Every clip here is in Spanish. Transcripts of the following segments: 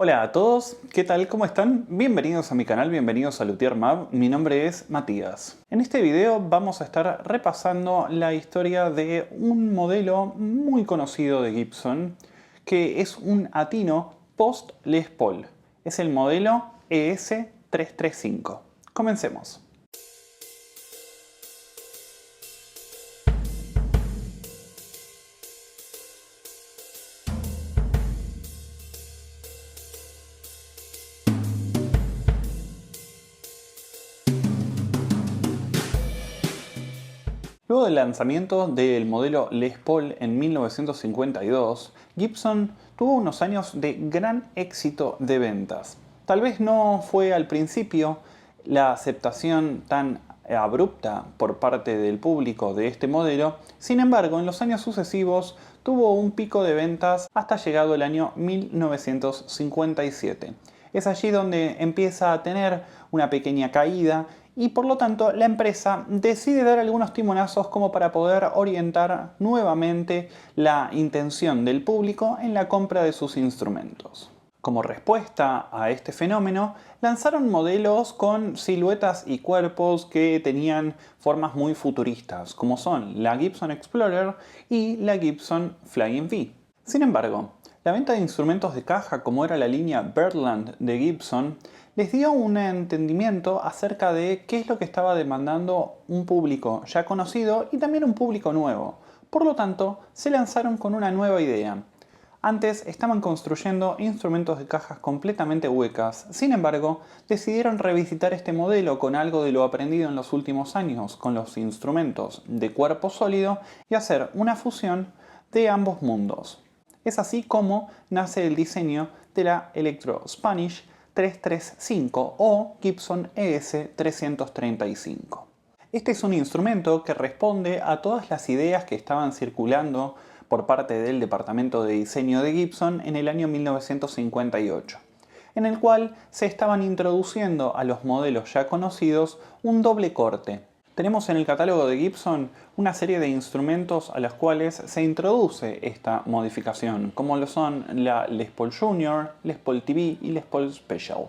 Hola a todos, ¿qué tal? ¿Cómo están? Bienvenidos a mi canal, bienvenidos a Luthier Map. Mi nombre es Matías. En este video vamos a estar repasando la historia de un modelo muy conocido de Gibson, que es un Attino post Les Paul. Es el modelo ES-335. Comencemos. Luego del lanzamiento del modelo Les Paul en 1952, Gibson tuvo unos años de gran éxito de ventas. Tal vez no fue al principio la aceptación tan abrupta por parte del público de este modelo, sin embargo en los años sucesivos tuvo un pico de ventas hasta llegado el año 1957. Es allí donde empieza a tener una pequeña caída y por lo tanto la empresa decide dar algunos timonazos como para poder orientar nuevamente la intención del público en la compra de sus instrumentos. Como respuesta a este fenómeno, lanzaron modelos con siluetas y cuerpos que tenían formas muy futuristas, como son la Gibson Explorer y la Gibson Flying V. Sin embargo, la venta de instrumentos de caja, como era la línea Birdland de Gibson, les dio un entendimiento acerca de qué es lo que estaba demandando un público ya conocido y también un público nuevo. Por lo tanto, se lanzaron con una nueva idea. Antes estaban construyendo instrumentos de cajas completamente huecas, sin embargo, decidieron revisitar este modelo con algo de lo aprendido en los últimos años con los instrumentos de cuerpo sólido y hacer una fusión de ambos mundos. Es así como nace el diseño de la Electro Spanish 335 o Gibson ES-335. Este es un instrumento que responde a todas las ideas que estaban circulando por parte del departamento de diseño de Gibson en el año 1958, en el cual se estaban introduciendo a los modelos ya conocidos un doble corte. Tenemos en el catálogo de Gibson una serie de instrumentos a los cuales se introduce esta modificación, como lo son la Les Paul Junior, Les Paul TV y Les Paul Special.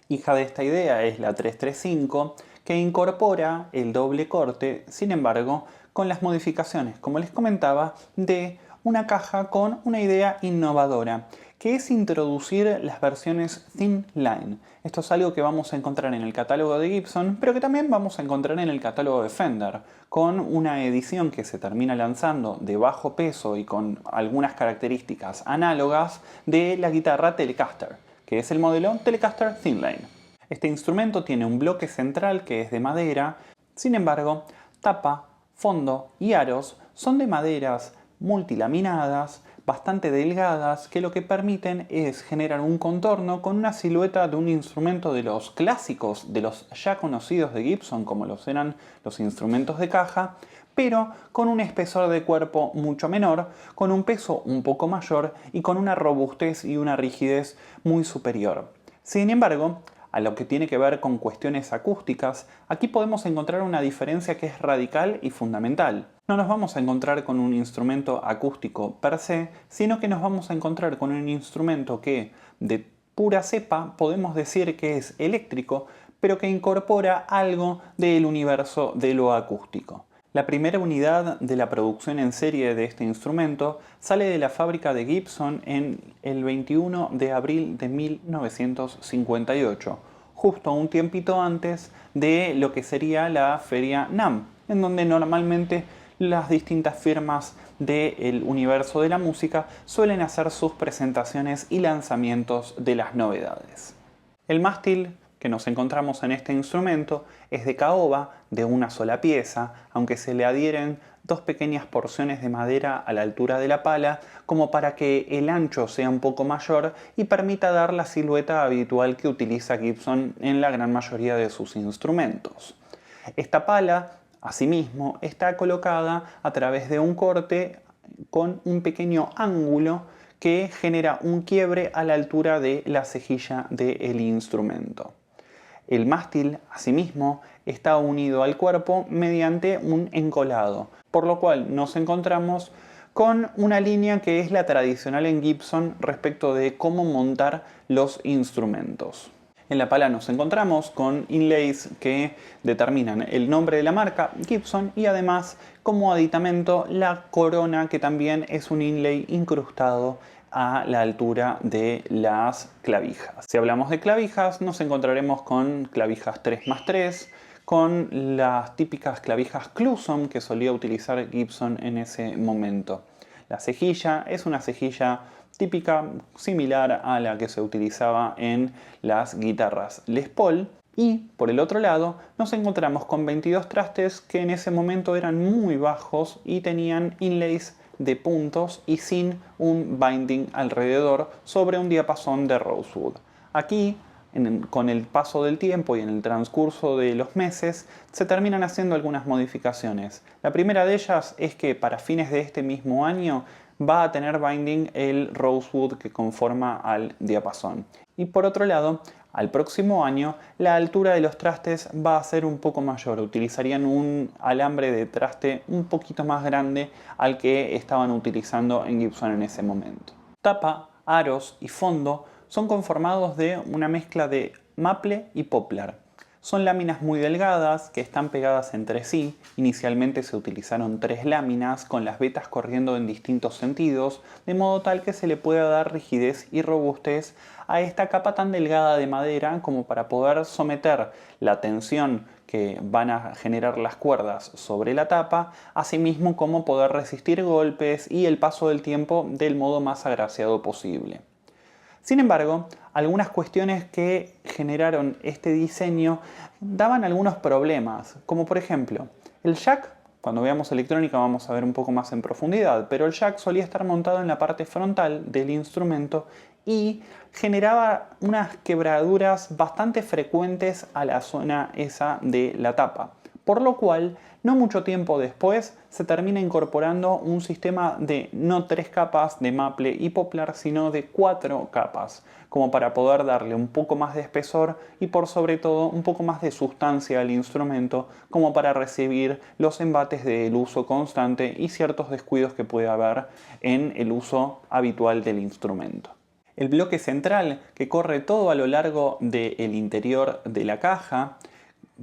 Hija de esta idea es la 335, que incorpora el doble corte, sin embargo, con las modificaciones, como les comentaba, de una caja con una idea innovadora, que es introducir las versiones Thin Line. Esto es algo que vamos a encontrar en el catálogo de Gibson, pero que también vamos a encontrar en el catálogo de Fender, con una edición que se termina lanzando de bajo peso y con algunas características análogas de la guitarra Telecaster, que es el modelo Telecaster Thin Line. Este instrumento tiene un bloque central que es de madera, sin embargo, tapa, fondo y aros son de maderas multilaminadas, bastante delgadas, que lo que permiten es generar un contorno con una silueta de un instrumento de los clásicos, de los ya conocidos de Gibson, como los eran los instrumentos de caja, pero con un espesor de cuerpo mucho menor, con un peso un poco mayor y con una robustez y una rigidez muy superior. Sin embargo, a lo que tiene que ver con cuestiones acústicas, aquí podemos encontrar una diferencia que es radical y fundamental. No nos vamos a encontrar con un instrumento acústico per se, sino que nos vamos a encontrar con un instrumento que, de pura cepa, podemos decir que es eléctrico, pero que incorpora algo del universo de lo acústico. La primera unidad de la producción en serie de este instrumento sale de la fábrica de Gibson en el 21 de abril de 1958, justo un tiempito antes de lo que sería la feria NAMM, en donde normalmente las distintas firmas del universo de la música suelen hacer sus presentaciones y lanzamientos de las novedades. El mástil que nos encontramos en este instrumento es de caoba de una sola pieza, aunque se le adhieren dos pequeñas porciones de madera a la altura de la pala como para que el ancho sea un poco mayor y permita dar la silueta habitual que utiliza Gibson en la gran mayoría de sus instrumentos. Esta pala, asimismo, está colocada a través de un corte con un pequeño ángulo que genera un quiebre a la altura de la cejilla del instrumento. El mástil, asimismo, está unido al cuerpo mediante un encolado, por lo cual nos encontramos con una línea que es la tradicional en Gibson respecto de cómo montar los instrumentos. En la pala nos encontramos con inlays que determinan el nombre de la marca Gibson y además como aditamento la corona, que también es un inlay incrustado a la altura de las clavijas. Si hablamos de clavijas, nos encontraremos con clavijas 3x3, con las típicas clavijas Clusson que solía utilizar Gibson en ese momento. La cejilla es una cejilla típica similar a la que se utilizaba en las guitarras Les Paul. Y por el otro lado nos encontramos con 22 trastes que en ese momento eran muy bajos y tenían inlays de puntos y sin un binding alrededor sobre un diapasón de rosewood. Aquí, con el paso del tiempo y en el transcurso de los meses, se terminan haciendo algunas modificaciones. La primera de ellas es que para fines de este mismo año va a tener binding el rosewood que conforma al diapasón. Y por otro lado, al próximo año la altura de los trastes va a ser un poco mayor. Utilizarían un alambre de traste un poquito más grande al que estaban utilizando en Gibson en ese momento. Tapa, aros y fondo son conformados de una mezcla de maple y poplar. Son láminas muy delgadas que están pegadas entre sí. Inicialmente se utilizaron 3 láminas con las vetas corriendo en distintos sentidos, de modo tal que se le pueda dar rigidez y robustez a esta capa tan delgada de madera como para poder someter la tensión que van a generar las cuerdas sobre la tapa, asimismo como poder resistir golpes y el paso del tiempo del modo más agraciado posible. Sin embargo, algunas cuestiones que generaron este diseño daban algunos problemas, como por ejemplo, el jack, cuando veamos electrónica vamos a ver un poco más en profundidad, pero el jack solía estar montado en la parte frontal del instrumento y generaba unas quebraduras bastante frecuentes a la zona esa de la tapa, por lo cual no mucho tiempo después se termina incorporando un sistema de no 3 capas de maple y poplar, sino de 4 capas, como para poder darle un poco más de espesor y por sobre todo un poco más de sustancia al instrumento, como para recibir los embates del uso constante y ciertos descuidos que puede haber en el uso habitual del instrumento. El bloque central, que corre todo a lo largo del interior de la caja,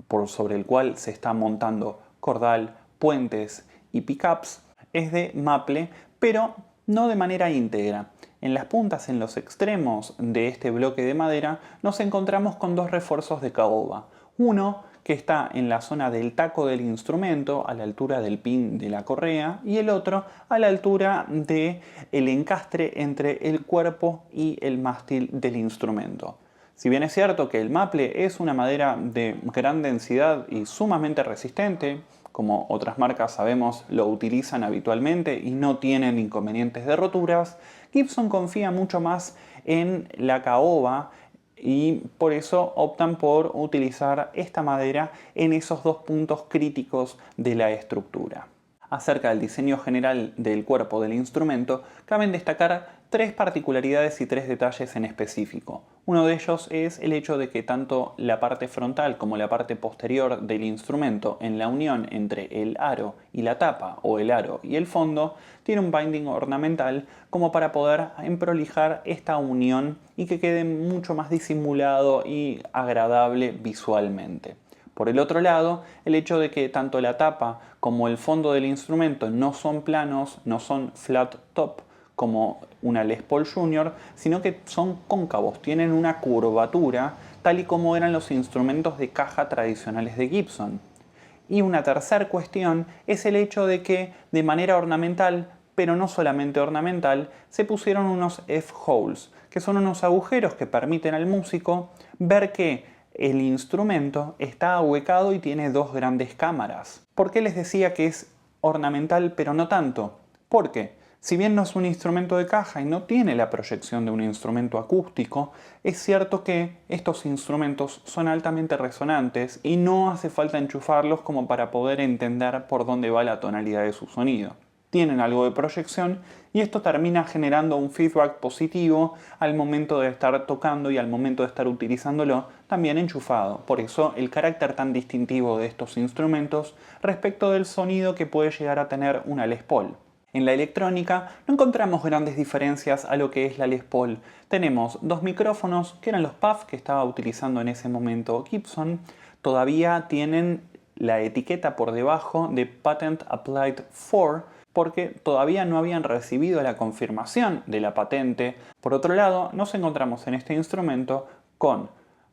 por sobre el cual se está montando cordal, puentes y pickups, es de maple, pero no de manera íntegra. En las puntas, en los extremos de este bloque de madera, nos encontramos con 2 refuerzos de caoba. Uno que está en la zona del taco del instrumento, a la altura del pin de la correa, y el otro a la altura del encastre entre el cuerpo y el mástil del instrumento. Si bien es cierto que el maple es una madera de gran densidad y sumamente resistente, como otras marcas sabemos lo utilizan habitualmente y no tienen inconvenientes de roturas, Gibson confía mucho más en la caoba y por eso optan por utilizar esta madera en esos 2 puntos críticos de la estructura. Acerca del diseño general del cuerpo del instrumento, caben destacar 3 particularidades y 3 detalles en específico. Uno de ellos es el hecho de que tanto la parte frontal como la parte posterior del instrumento, en la unión entre el aro y la tapa o el aro y el fondo, tiene un binding ornamental como para poder emprolijar esta unión y que quede mucho más disimulado y agradable visualmente. Por el otro lado, el hecho de que tanto la tapa como el fondo del instrumento no son planos, no son flat top como una Les Paul Junior, sino que son cóncavos, tienen una curvatura tal y como eran los instrumentos de caja tradicionales de Gibson. Y una tercera cuestión es el hecho de que de manera ornamental, pero no solamente ornamental, se pusieron unos F-holes, que son unos agujeros que permiten al músico ver que el instrumento está ahuecado y tiene 2 grandes cámaras. ¿Por qué les decía que es ornamental pero no tanto? Porque si bien no es un instrumento de caja y no tiene la proyección de un instrumento acústico, es cierto que estos instrumentos son altamente resonantes y no hace falta enchufarlos como para poder entender por dónde va la tonalidad de su sonido. Tienen algo de proyección y esto termina generando un feedback positivo al momento de estar tocando y al momento de estar utilizándolo también enchufado. Por eso el carácter tan distintivo de estos instrumentos respecto del sonido que puede llegar a tener una Les Paul. En la electrónica no encontramos grandes diferencias a lo que es la Les Paul. Tenemos dos micrófonos que eran los PAF que estaba utilizando en ese momento Gibson. Todavía tienen la etiqueta por debajo de Patent Applied for, porque todavía no habían recibido la confirmación de la patente. Por otro lado, nos encontramos en este instrumento con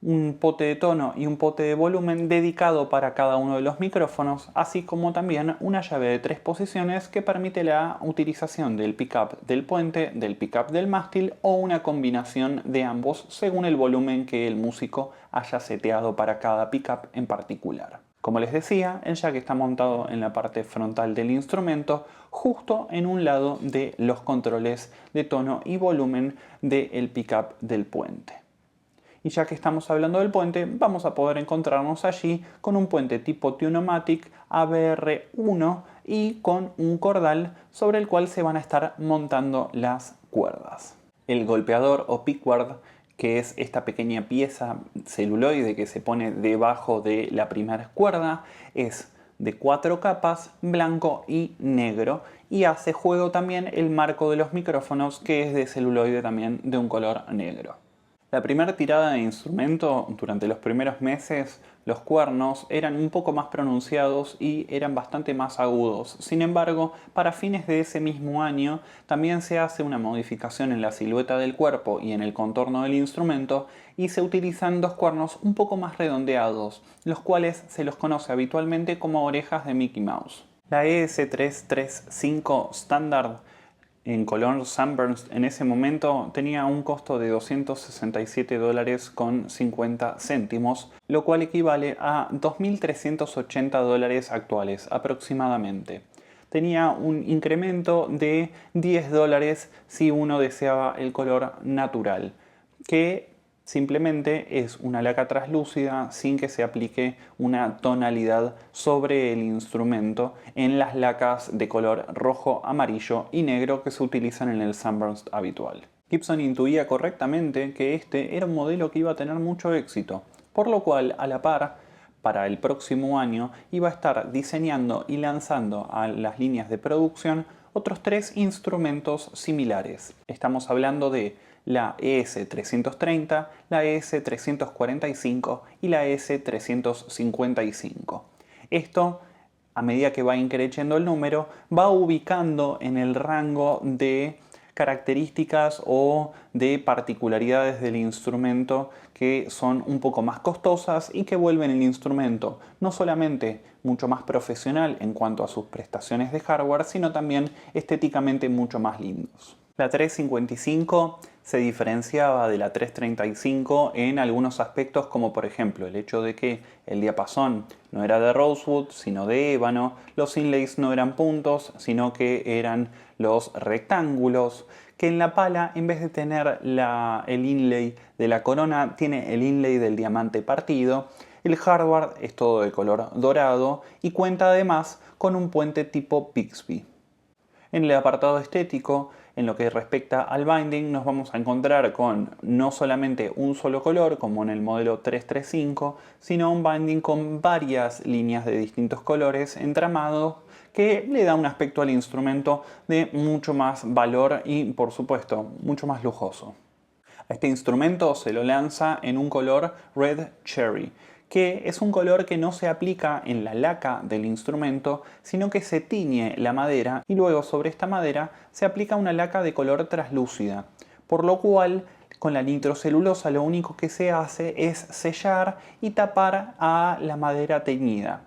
un pote de tono y un pote de volumen dedicado para cada uno de los micrófonos, así como también una llave de 3 posiciones que permite la utilización del pickup del puente, del pickup del mástil o una combinación de ambos según el volumen que el músico haya seteado para cada pickup en particular. Como les decía, el jack está montado en la parte frontal del instrumento, justo en un lado de los controles de tono y volumen del pickup del puente. Y ya que estamos hablando del puente, vamos a poder encontrarnos allí con un puente tipo Tune-o-matic ABR1 y con un cordal sobre el cual se van a estar montando las cuerdas. El golpeador o pickguard, que es esta pequeña pieza celuloide que se pone debajo de la primera cuerda, es de 4 capas, blanco y negro, y hace juego también el marco de los micrófonos, que es de celuloide también de un color negro. La primera tirada de instrumento, durante los primeros meses, los cuernos eran un poco más pronunciados y eran bastante más agudos. Sin embargo, para fines de ese mismo año, también se hace una modificación en la silueta del cuerpo y en el contorno del instrumento y se utilizan dos cuernos un poco más redondeados, los cuales se los conoce habitualmente como orejas de Mickey Mouse. La ES335 Standard en color Sunburst en ese momento tenía un costo de $267,50, lo cual equivale a $2.380 actuales aproximadamente. Tenía un incremento de $10 si uno deseaba el color natural, que simplemente es una laca translúcida sin que se aplique una tonalidad sobre el instrumento en las lacas de color rojo, amarillo y negro que se utilizan en el Sunburst habitual. Gibson intuía correctamente que este era un modelo que iba a tener mucho éxito, por lo cual a la par, para el próximo año, iba a estar diseñando y lanzando a las líneas de producción otros 3 instrumentos similares. Estamos hablando de la ES330, la ES345 y la ES355. Esto, a medida que va increciendo el número, va ubicando en el rango de características o de particularidades del instrumento que son un poco más costosas y que vuelven el instrumento no solamente mucho más profesional en cuanto a sus prestaciones de hardware, sino también estéticamente mucho más lindos. La 355 se diferenciaba de la 335 en algunos aspectos, como por ejemplo el hecho de que el diapasón no era de rosewood sino de ébano, los inlays no eran puntos sino que eran los rectángulos, que en la pala en vez de tener el inlay de la corona tiene el inlay del diamante partido. El hardware es todo de color dorado y cuenta además con un puente tipo Bixby. En el apartado estético, en lo que respecta al binding, nos vamos a encontrar con no solamente un solo color, como en el modelo 335, sino un binding con varias líneas de distintos colores entramados que le da un aspecto al instrumento de mucho más valor y, por supuesto, mucho más lujoso. A este instrumento se lo lanza en un color Red Cherry, que es un color que no se aplica en la laca del instrumento, sino que se tiñe la madera y luego sobre esta madera se aplica una laca de color translúcida, por lo cual con la nitrocelulosa lo único que se hace es sellar y tapar a la madera teñida.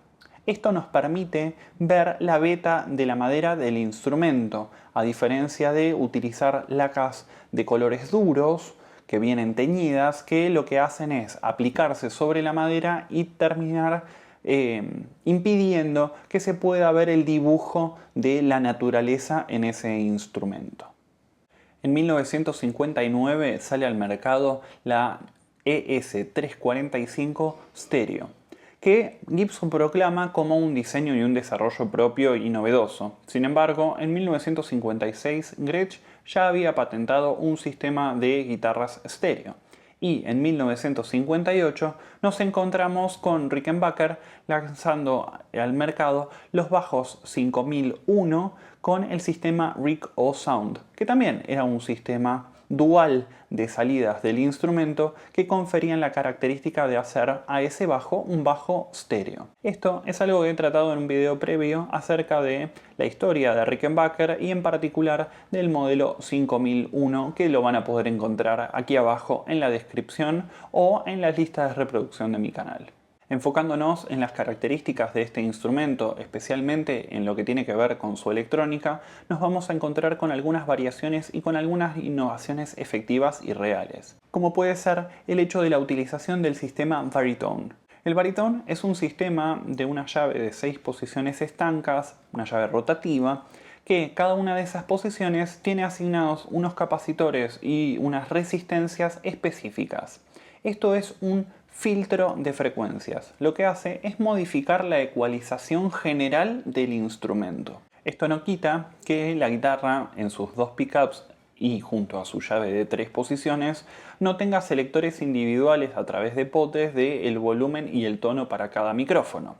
Esto nos permite ver la veta de la madera del instrumento, a diferencia de utilizar lacas de colores duros que vienen teñidas, que lo que hacen es aplicarse sobre la madera y terminar impidiendo que se pueda ver el dibujo de la naturaleza en ese instrumento. En 1959 sale al mercado la ES345 Stereo, que Gibson proclama como un diseño y un desarrollo propio y novedoso. Sin embargo, en 1956 Gretsch ya había patentado un sistema de guitarras estéreo. Y en 1958 nos encontramos con Rickenbacker lanzando al mercado los bajos 5001 con el sistema Rick-O-Sound, que también era un sistema dual de salidas del instrumento que conferían la característica de hacer a ese bajo un bajo estéreo. Esto es algo que he tratado en un video previo acerca de la historia de Rickenbacker y en particular del modelo 5001, que lo van a poder encontrar aquí abajo en la descripción o en las listas de reproducción de mi canal. Enfocándonos en las características de este instrumento, especialmente en lo que tiene que ver con su electrónica, nos vamos a encontrar con algunas variaciones y con algunas innovaciones efectivas y reales, como puede ser el hecho de la utilización del sistema Varitone. El Varitone es un sistema de una llave de 6 posiciones estancas, una llave rotativa, que cada una de esas posiciones tiene asignados unos capacitores y unas resistencias específicas. Esto es un filtro de frecuencias. Lo que hace es modificar la ecualización general del instrumento. Esto no quita que la guitarra en sus dos pickups y junto a su llave de 3 posiciones no tenga selectores individuales a través de potes del volumen y el tono para cada micrófono.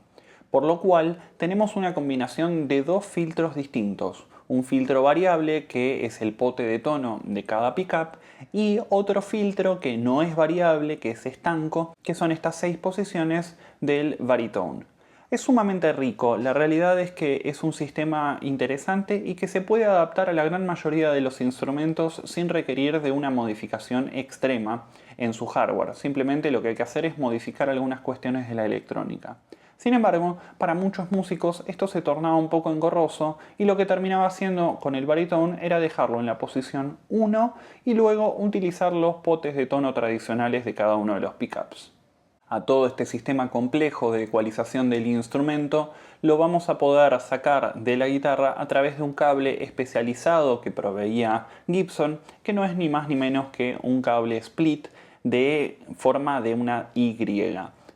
Por lo cual tenemos una combinación de dos filtros distintos. Un filtro variable, que es el pote de tono de cada pickup, y otro filtro que no es variable, que es estanco, que son estas 6 posiciones del Varitone. Es sumamente rico, la realidad es que es un sistema interesante y que se puede adaptar a la gran mayoría de los instrumentos sin requerir de una modificación extrema en su hardware. Simplemente lo que hay que hacer es modificar algunas cuestiones de la electrónica. Sin embargo, para muchos músicos esto se tornaba un poco engorroso y lo que terminaba haciendo con el Varitone era dejarlo en la posición 1 y luego utilizar los potes de tono tradicionales de cada uno de los pickups. A todo este sistema complejo de ecualización del instrumento lo vamos a poder sacar de la guitarra a través de un cable especializado que proveía Gibson, que no es ni más ni menos que un cable split de forma de una Y.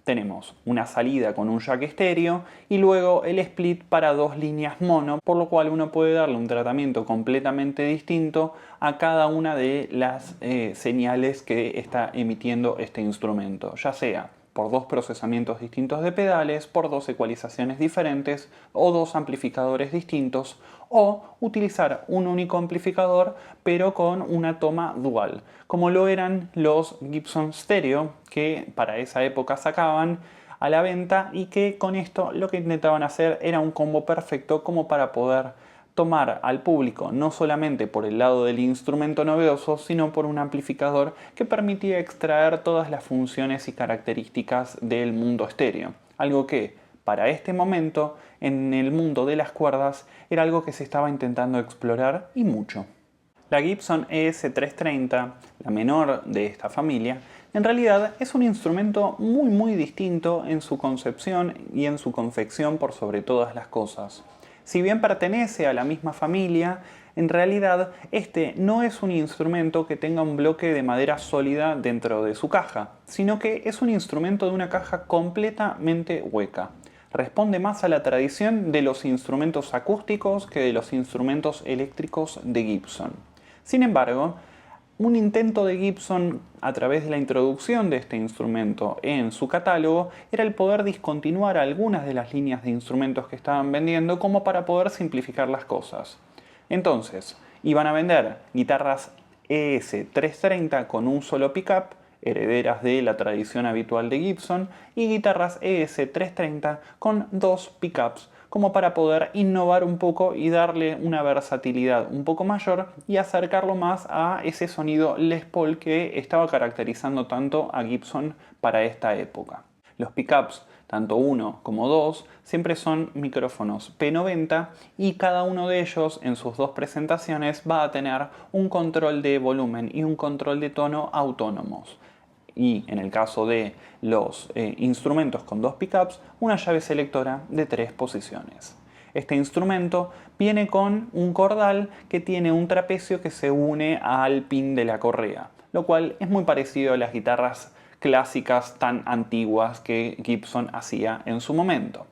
Tenemos una salida con un jack estéreo y luego el split para dos líneas mono, por lo cual uno puede darle un tratamiento completamente distinto a cada una de las señales que está emitiendo este instrumento, ya sea por dos procesamientos distintos de pedales, por dos ecualizaciones diferentes o dos amplificadores distintos, o utilizar un único amplificador pero con una toma dual, como lo eran los Gibson Stereo que para esa época sacaban a la venta y que con esto lo que intentaban hacer era un combo perfecto como para poder tomar al público no solamente por el lado del instrumento novedoso, sino por un amplificador que permitía extraer todas las funciones y características del mundo estéreo. Algo que, para este momento, en el mundo de las cuerdas, era algo que se estaba intentando explorar y mucho. La Gibson ES330, la menor de esta familia, en realidad es un instrumento muy distinto en su concepción y en su confección por sobre todas las cosas. Si bien pertenece a la misma familia, en realidad este no es un instrumento que tenga un bloque de madera sólida dentro de su caja, sino que es un instrumento de una caja completamente hueca. Responde más a la tradición de los instrumentos acústicos que de los instrumentos eléctricos de Gibson. Sin embargo, un intento de Gibson a través de la introducción de este instrumento en su catálogo era el poder discontinuar algunas de las líneas de instrumentos que estaban vendiendo como para poder simplificar las cosas. Entonces, iban a vender guitarras ES330 con un solo pickup, herederas de la tradición habitual de Gibson, y guitarras ES330 con dos pickups, como para poder innovar un poco y darle una versatilidad un poco mayor y acercarlo más a ese sonido Les Paul que estaba caracterizando tanto a Gibson para esta época. Los pickups, tanto uno como dos, siempre son micrófonos P90 y cada uno de ellos en sus dos presentaciones va a tener un control de volumen y un control de tono autónomos. Y en el caso de los instrumentos con dos pickups, una llave selectora de 3 posiciones. Este instrumento viene con un cordal que tiene un trapecio que se une al pin de la correa, lo cual es muy parecido a las guitarras clásicas tan antiguas que Gibson hacía en su momento.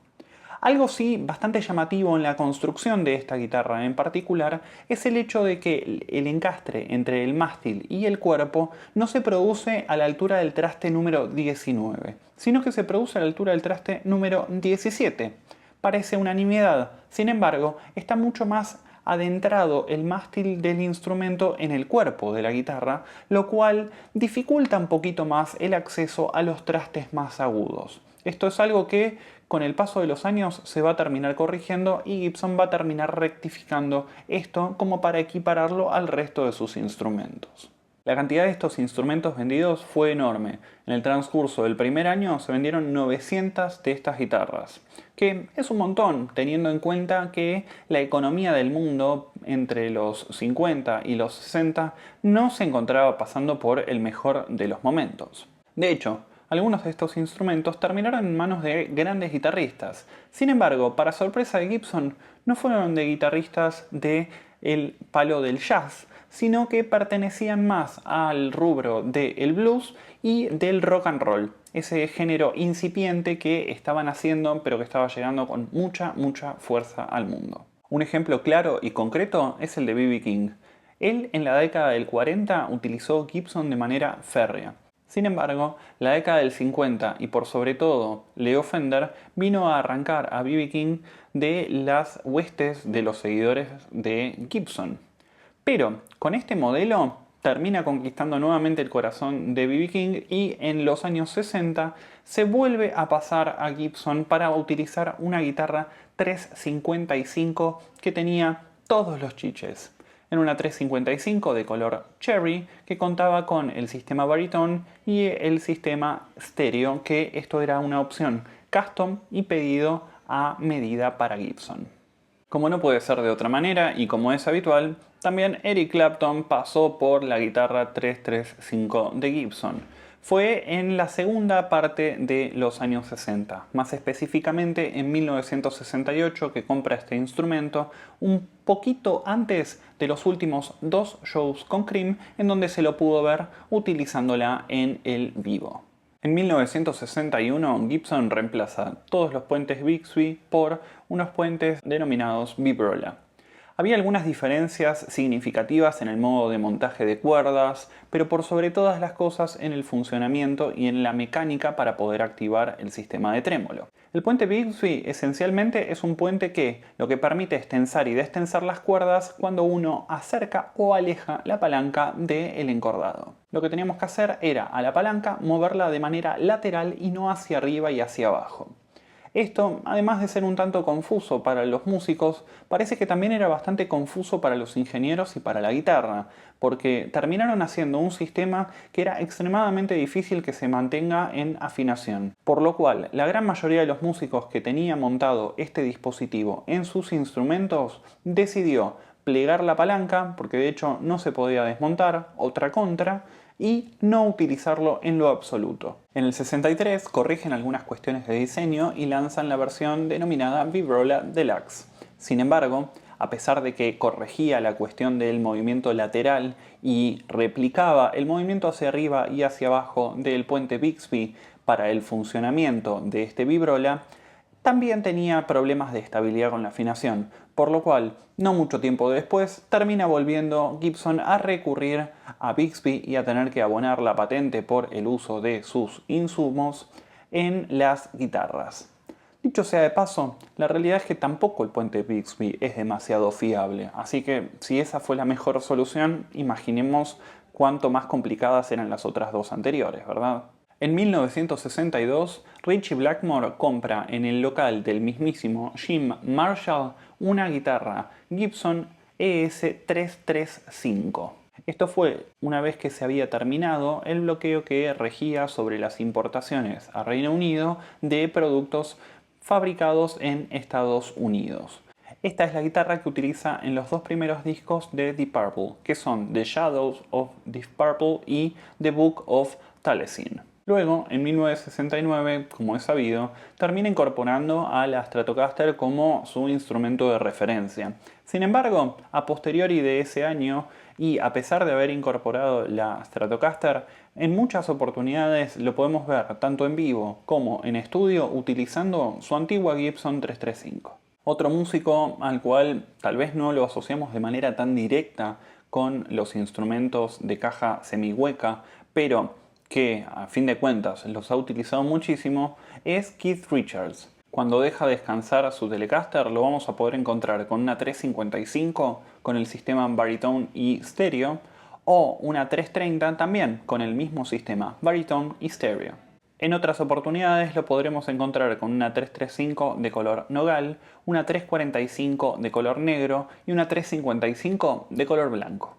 Algo sí bastante llamativo en la construcción de esta guitarra en particular es el hecho de que el encastre entre el mástil y el cuerpo no se produce a la altura del traste número 19, sino que se produce a la altura del traste número 17. Parece una nimiedad, sin embargo, está mucho más adentrado el mástil del instrumento en el cuerpo de la guitarra, lo cual dificulta un poquito más el acceso a los trastes más agudos. Esto es algo que con el paso de los años se va a terminar corrigiendo y Gibson va a terminar rectificando esto como para equipararlo al resto de sus instrumentos. La cantidad de estos instrumentos vendidos fue enorme. En el transcurso del primer año se vendieron 900 de estas guitarras, que es un montón teniendo en cuenta que la economía del mundo entre los 50 y los 60 no se encontraba pasando por el mejor de los momentos. De hecho, algunos de estos instrumentos terminaron en manos de grandes guitarristas. Sin embargo, para sorpresa de Gibson, no fueron de guitarristas del palo del jazz, sino que pertenecían más al rubro del blues y del rock and roll, ese género incipiente que estaban haciendo pero que estaba llegando con mucha fuerza al mundo. Un ejemplo claro y concreto es el de B.B. King. Él en la década del 40 utilizó Gibson de manera férrea. Sin embargo, la década del 50 y por sobre todo Leo Fender vino a arrancar a B.B. King de las huestes de los seguidores de Gibson. Pero con este modelo termina conquistando nuevamente el corazón de B.B. King y en los años 60 se vuelve a pasar a Gibson para utilizar una guitarra 355 que tenía todos los chiches. En una 355 de color cherry que contaba con el sistema baritone y el sistema stereo, que esto era una opción custom y pedido a medida para Gibson. Como no puede ser de otra manera y como es habitual, también Eric Clapton pasó por la guitarra 335 de Gibson. Fue en la segunda parte de los años 60, más específicamente en 1968 que compra este instrumento, un poquito antes de los últimos dos shows con Cream en donde se lo pudo ver utilizándola en el vivo. En 1961 Gibson reemplaza todos los puentes Bixby por unos puentes denominados Vibrola. Había algunas diferencias significativas en el modo de montaje de cuerdas, pero por sobre todas las cosas en el funcionamiento y en la mecánica para poder activar el sistema de trémolo. El puente Bixby esencialmente es un puente que lo que permite es tensar y destensar las cuerdas cuando uno acerca o aleja la palanca del encordado. Lo que teníamos que hacer era a la palanca moverla de manera lateral y no hacia arriba y hacia abajo. Esto, además de ser un tanto confuso para los músicos, parece que también era bastante confuso para los ingenieros y para la guitarra, porque terminaron haciendo un sistema que era extremadamente difícil que se mantenga en afinación. Por lo cual, la gran mayoría de los músicos que tenía montado este dispositivo en sus instrumentos decidió plegar la palanca, porque de hecho no se podía desmontar, otra contra, y no utilizarlo en lo absoluto. En el 63 corrigen algunas cuestiones de diseño y lanzan la versión denominada Vibrola Deluxe. Sin embargo, a pesar de que corregía la cuestión del movimiento lateral y replicaba el movimiento hacia arriba y hacia abajo del puente Bixby para el funcionamiento de este Vibrola, también tenía problemas de estabilidad con la afinación, por lo cual, no mucho tiempo después, termina volviendo Gibson a recurrir a Bixby y a tener que abonar la patente por el uso de sus insumos en las guitarras. Dicho sea de paso, la realidad es que tampoco el puente Bixby es demasiado fiable, así que si esa fue la mejor solución, imaginemos cuánto más complicadas eran las otras dos anteriores, ¿verdad? En 1962, Ritchie Blackmore compra en el local del mismísimo Jim Marshall una guitarra Gibson ES-335. Esto fue una vez que se había terminado el bloqueo que regía sobre las importaciones a Reino Unido de productos fabricados en Estados Unidos. Esta es la guitarra que utiliza en los dos primeros discos de Deep Purple, que son The Shadows of Deep Purple y The Book of Taliesin. Luego, en 1969, como es sabido, termina incorporando a la Stratocaster como su instrumento de referencia. Sin embargo, a posteriori de ese año, y a pesar de haber incorporado la Stratocaster En muchas oportunidades lo podemos ver tanto en vivo como en estudio utilizando su antigua Gibson 335. Otro músico al cual tal vez no lo asociamos de manera tan directa con los instrumentos de caja semihueca, pero que a fin de cuentas los ha utilizado muchísimo, es Keith Richards. Cuando deja descansar su Telecaster lo vamos a poder encontrar con una 355 con el sistema Baritone y Stereo, o una 330 también con el mismo sistema Baritone y Stereo. En otras oportunidades lo podremos encontrar con una 335 de color nogal, una 345 de color negro y una 355 de color blanco.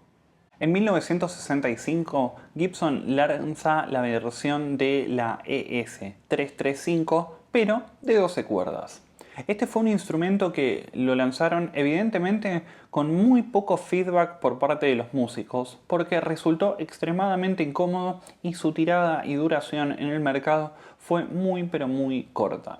En 1965 Gibson lanza la versión de la ES-335, pero de 12 cuerdas. Este fue un instrumento que lo lanzaron evidentemente con muy poco feedback por parte de los músicos, porque resultó extremadamente incómodo y su tirada y duración en el mercado fue muy pero muy corta.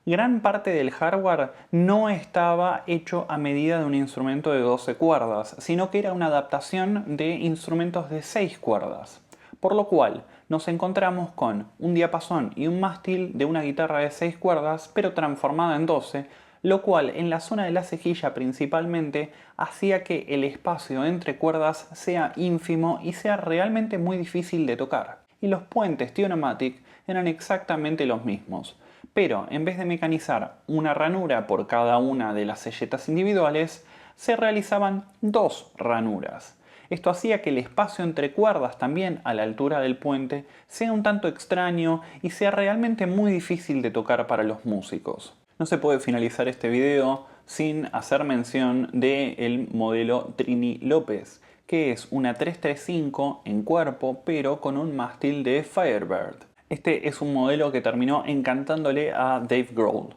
Gran parte del hardware no estaba hecho a medida de un instrumento de 12 cuerdas, sino que era una adaptación de instrumentos de 6 cuerdas. Por lo cual nos encontramos con un diapasón y un mástil de una guitarra de 6 cuerdas, pero transformada en 12, lo cual en la zona de la cejilla principalmente hacía que el espacio entre cuerdas sea ínfimo y sea realmente muy difícil de tocar. Y los puentes Tune-o-matic eran exactamente los mismos, pero en vez de mecanizar una ranura por cada una de las selletas individuales, se realizaban 2 ranuras. Esto hacía que el espacio entre cuerdas también a la altura del puente sea un tanto extraño y sea realmente muy difícil de tocar para los músicos. No se puede finalizar este video sin hacer mención del modelo Trini López, que es una 335 en cuerpo pero con un mástil de Firebird. Este es un modelo que terminó encantándole a Dave Grohl.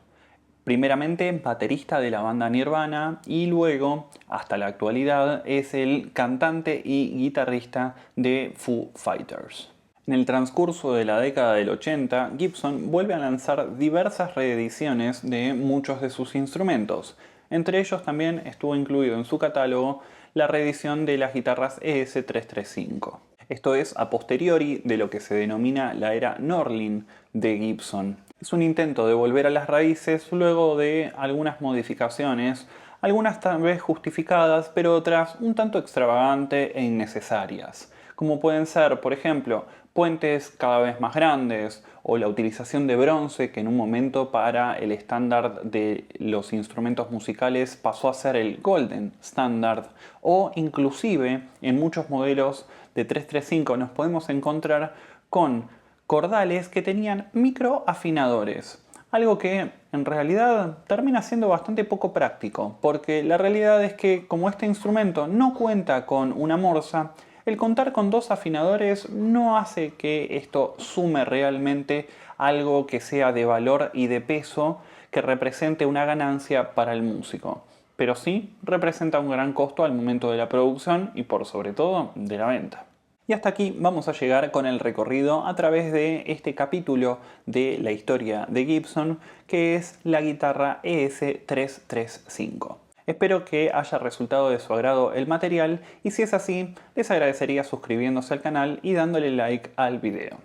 Primeramente baterista de la banda Nirvana y luego, hasta la actualidad, es el cantante y guitarrista de Foo Fighters. En el transcurso de la década del 80, Gibson vuelve a lanzar diversas reediciones de muchos de sus instrumentos. Entre ellos también estuvo incluido en su catálogo la reedición de las guitarras ES-335. Esto es a posteriori de lo que se denomina la era Norlin de Gibson. Es un intento de volver a las raíces luego de algunas modificaciones, algunas tal vez justificadas, pero otras un tanto extravagantes e innecesarias, como pueden ser, por ejemplo, puentes cada vez más grandes o la utilización de bronce, que en un momento para el estándar de los instrumentos musicales pasó a ser el Golden Standard, o inclusive en muchos modelos de 335 nos podemos encontrar con cordales que tenían microafinadores. Algo que en realidad termina siendo bastante poco práctico, porque la realidad es que como este instrumento no cuenta con una morsa, el contar con 2 afinadores no hace que esto sume realmente algo que sea de valor y de peso que represente una ganancia para el músico. Pero sí representa un gran costo al momento de la producción y por sobre todo de la venta. Y hasta aquí vamos a llegar con el recorrido a través de este capítulo de la historia de Gibson, que es la guitarra ES-335. Espero que haya resultado de su agrado el material y si es así, les agradecería suscribiéndose al canal y dándole like al video.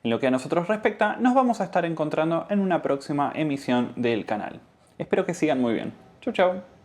En lo que a nosotros respecta, nos vamos a estar encontrando en una próxima emisión del canal. Espero que sigan muy bien. Chau chau.